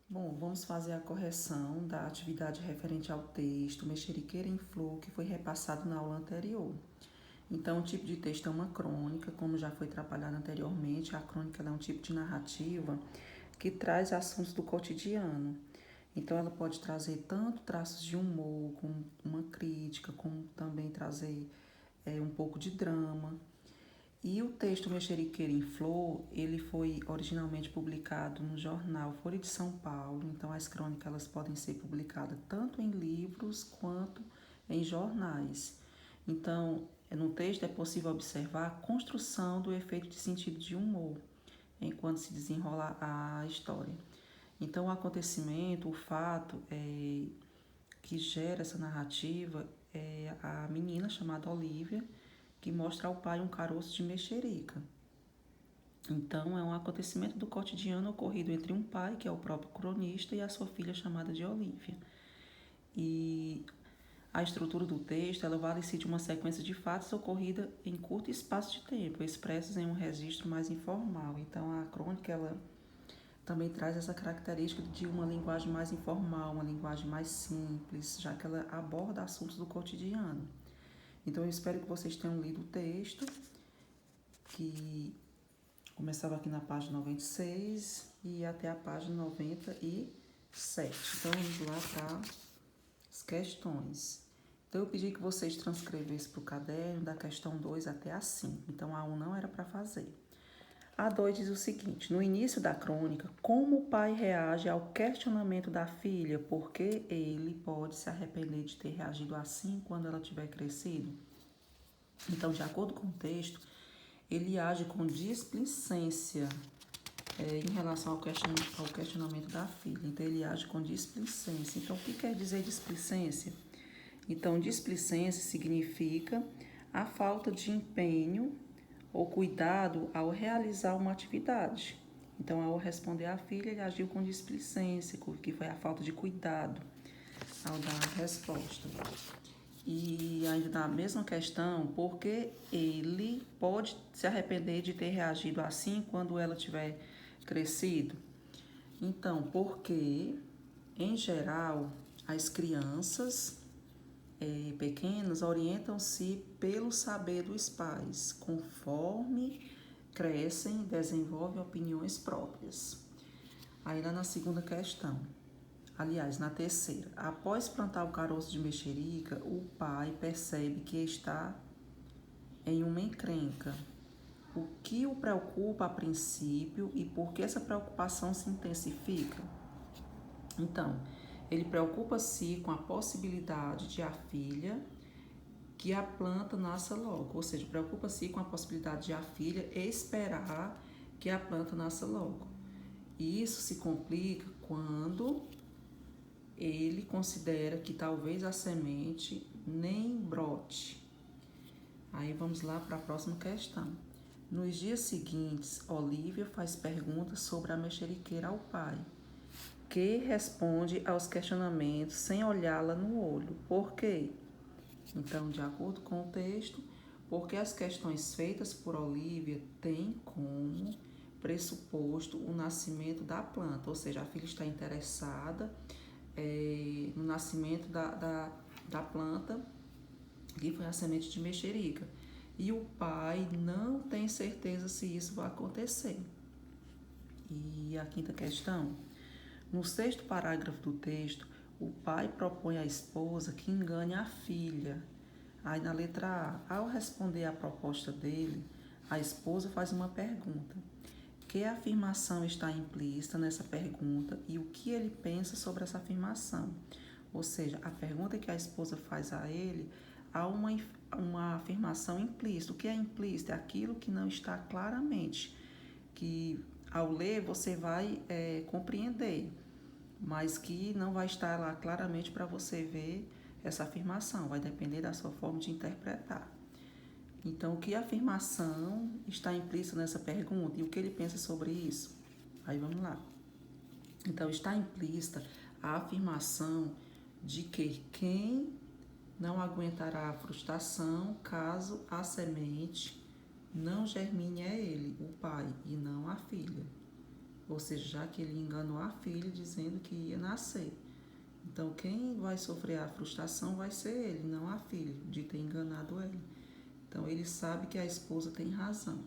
Bom, vamos fazer a correção da atividade referente ao texto Mexeriqueira em Flor, que foi repassado na aula anterior. Então, o tipo de texto é uma crônica, como já foi trabalhado anteriormente. A crônica é um tipo de narrativa que traz assuntos do cotidiano. Então, ela pode trazer tanto traços de humor, como uma crítica, como também trazer um pouco de drama. E o texto Mexeriqueira em Flor, ele foi originalmente publicado no jornal Folha de São Paulo. Então, as crônicas elas podem ser publicadas tanto em livros quanto em jornais. Então, no texto é possível observar a construção do efeito de sentido de humor enquanto se desenrola a história. Então, o acontecimento, o fato que gera essa narrativa é a menina chamada Olivia, que mostra ao pai um caroço de mexerica. Então, é um acontecimento do cotidiano ocorrido entre um pai, que é o próprio cronista, e a sua filha chamada de Olivia. E a estrutura do texto ela vale-se de uma sequência de fatos ocorrida em curto espaço de tempo, expressos em um registro mais informal. Então, a crônica ela também traz essa característica de uma linguagem mais informal, uma linguagem mais simples, já que ela aborda assuntos do cotidiano. Então, eu espero que vocês tenham lido o texto, que começava aqui na página 96 e até a página 97. Então, vamos lá para as questões. Então, eu pedi que vocês transcrevessem para o caderno da questão 2 até a 5. Então, a 1 não era para fazer. A 2 diz o seguinte: no início da crônica, como o pai reage ao questionamento da filha, porque ele pode se arrepender de ter reagido assim quando ela tiver crescido? Então, de acordo com o texto, ele age com displicência em relação ao questionamento da filha. Então, ele age com displicência. Então, o que quer dizer displicência? Então, displicência significa a falta de empenho ou cuidado ao realizar uma atividade. Então, ao responder à filha, ele agiu com displicência, que foi a falta de cuidado ao dar a resposta. E ainda na mesma questão, porque ele pode se arrepender de ter reagido assim quando ela tiver crescido? Então, porque, em geral, as crianças pequenas orientam-se pelo saber dos pais, conforme crescem e desenvolvem opiniões próprias. Aí lá na segunda questão, aliás, na terceira, após plantar o caroço de mexerica, o pai percebe que está em uma encrenca. O que o preocupa a princípio e por que essa preocupação se intensifica? Então, ele preocupa-se com a possibilidade de a filha que a planta nasça logo, ou seja, preocupa-se com a possibilidade de a filha esperar que a planta nasça logo. E isso se complica quando ele considera que talvez a semente nem brote. Aí vamos lá para a próxima questão. Nos dias seguintes, Olivia faz perguntas sobre a mexeriqueira ao pai, que responde aos questionamentos sem olhá-la no olho. Por quê? Então, de acordo com o texto, porque as questões feitas por Olivia têm como pressuposto o nascimento da planta, ou seja, a filha está interessada no nascimento da planta, que foi a semente de mexerica. E o pai não tem certeza se isso vai acontecer. E a quinta questão, no sexto parágrafo do texto, o pai propõe à esposa que engane a filha. Aí na letra A, ao responder à proposta dele, a esposa faz uma pergunta. Que afirmação está implícita nessa pergunta e o que ele pensa sobre essa afirmação? Ou seja, a pergunta que a esposa faz a ele, há uma afirmação implícita. O que é implícito? É aquilo que não está claramente, que ao ler você vai compreender, mas que não vai estar lá claramente para você ver essa afirmação, vai depender da sua forma de interpretar. Então, que afirmação está implícita nessa pergunta e o que ele pensa sobre isso? Aí vamos lá. Então, está implícita a afirmação de que quem não aguentará a frustração caso a semente não germine é ele, o pai, e não a filha. ou seja, já que ele enganou a filha dizendo que ia nascer. Então, quem vai sofrer a frustração vai ser ele, não a filha, de ter enganado ela. Então, ele sabe que a esposa tem razão.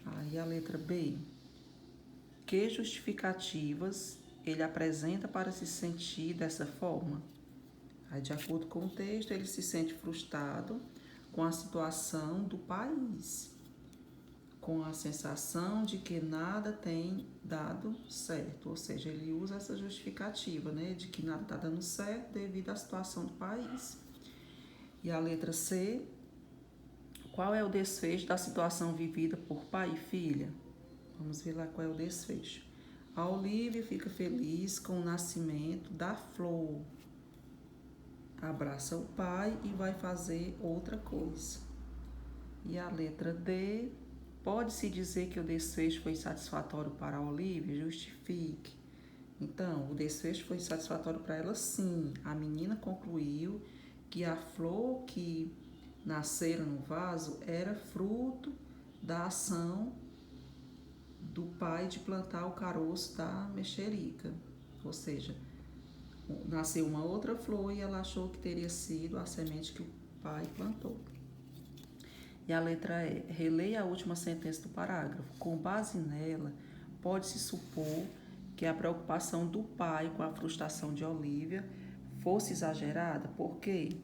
Aí a letra B. Que justificativas ele apresenta para se sentir dessa forma? Aí, de acordo com o texto, ele se sente frustrado com a situação do país, com a sensação de que nada tem dado certo, ou seja, ele usa essa justificativa, né, de que nada está dando certo devido à situação do país. E a letra C, qual é o desfecho da situação vivida por pai e filha? Vamos ver lá qual é o desfecho. A Olivia fica feliz com o nascimento da flor, abraça o pai e vai fazer outra coisa. E a letra D, pode-se dizer que o desfecho foi satisfatório para a Olivia? Justifique. Então, o desfecho foi satisfatório para ela, sim. A menina concluiu que a flor que nascera no vaso era fruto da ação do pai de plantar o caroço da mexerica. Ou seja, nasceu uma outra flor e ela achou que teria sido a semente que o pai plantou. E a letra E, releia a última sentença do parágrafo. Com base nela, pode-se supor que a preocupação do pai com a frustração de Olivia fosse exagerada. Por quê?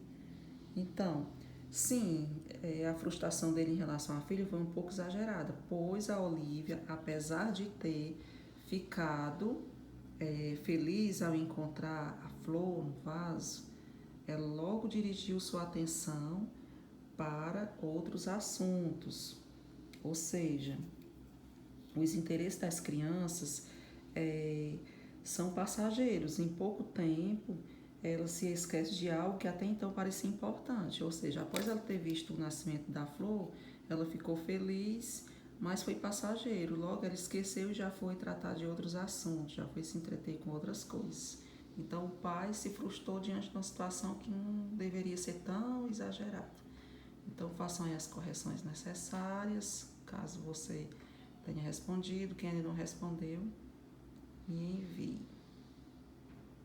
Então, sim, a frustração dele em relação à filha foi um pouco exagerada, pois a Olivia, apesar de ter ficado feliz ao encontrar a flor no vaso, ela logo dirigiu sua atenção para outros assuntos, ou seja, os interesses das crianças são passageiros. Em pouco tempo, ela se esquece de algo que até então parecia importante, ou seja, após ela ter visto o nascimento da flor, ela ficou feliz, mas foi passageiro. Logo ela esqueceu e já foi tratar de outros assuntos, já foi se entreter com outras coisas. Então o pai se frustrou diante de uma situação que não deveria ser tão exagerada. Então façam aí as correções necessárias, caso você tenha respondido, quem ainda não respondeu, e envie.